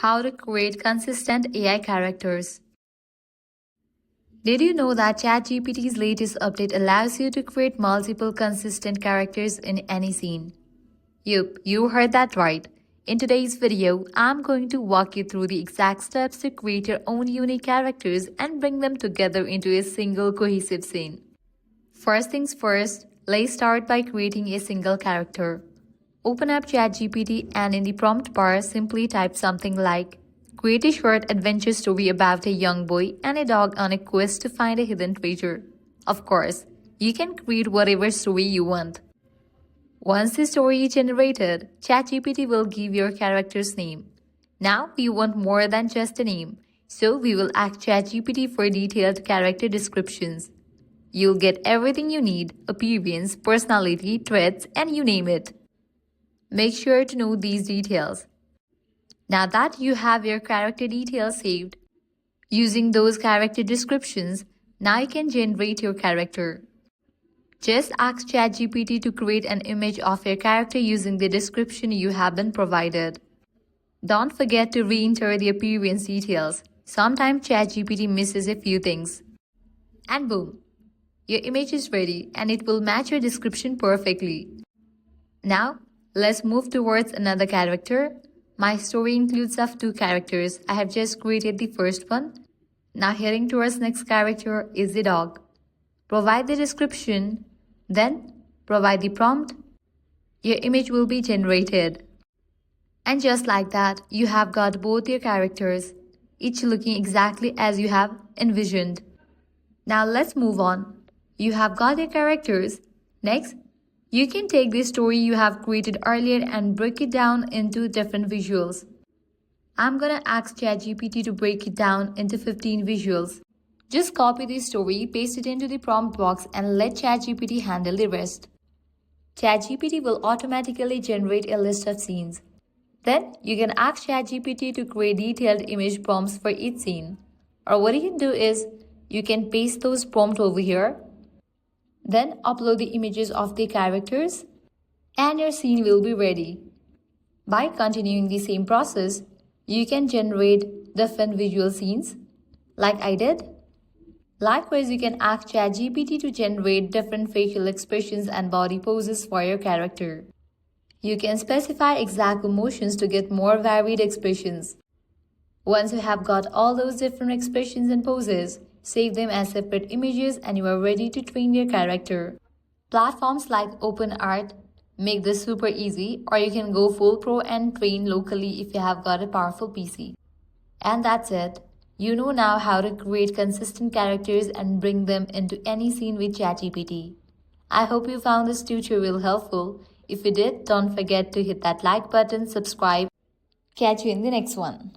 How to create consistent AI characters. Did you know that ChatGPT's latest update allows you to create multiple consistent characters in any scene? Yup, you heard that right. In today's video, I'm going to walk you through the exact steps to create your own unique characters and bring them together into a single cohesive scene. First things first, let's start by creating a single character. Open up ChatGPT and in the prompt bar, simply type something like, "Create a short adventure story about a young boy and a dog on a quest to find a hidden treasure." Of course, you can create whatever story you want. Once the story is generated, ChatGPT will give your character's name. Now we want more than just a name, so we will ask ChatGPT for detailed character descriptions. You'll get everything you need: appearance, personality, traits, and you name it. Make sure to know these details. Now that you have your character details saved, using those character descriptions, now you can generate your character. Just ask ChatGPT to create an image of your character using the description you have been provided. Don't forget to re-enter the appearance details. Sometimes ChatGPT misses a few things. And boom, your image is ready and it will match your description perfectly. Now, let's move towards another character. My story includes of 2 characters. I have just created the first one. Now heading towards next character is the dog. Provide the description, then provide the prompt. Your image will be generated. And just like that, you have got both your characters, each looking exactly as you have envisioned. Now let's move on. You have got your characters. Next, you can take the story you have created earlier and break it down into different visuals. I'm gonna ask ChatGPT to break it down into 15 visuals. Just copy the story, paste it into the prompt box and let ChatGPT handle the rest. ChatGPT will automatically generate a list of scenes. Then you can ask ChatGPT to create detailed image prompts for each scene. Or what you can do is, you can paste those prompts over here. Then upload the images of the characters and your scene will be ready. By continuing the same process, you can generate different visual scenes like I did. Likewise, you can ask ChatGPT to generate different facial expressions and body poses for your character. You can specify exact emotions to get more varied expressions. Once you have got all those different expressions and poses, save them as separate images and you are ready to train your character. Platforms like OpenArt make this super easy, or you can go full pro and train locally if you have got a powerful PC. And that's it. You know now how to create consistent characters and bring them into any scene with ChatGPT. I hope you found this tutorial helpful. If you did, don't forget to hit that like button, subscribe. Catch you in the next one.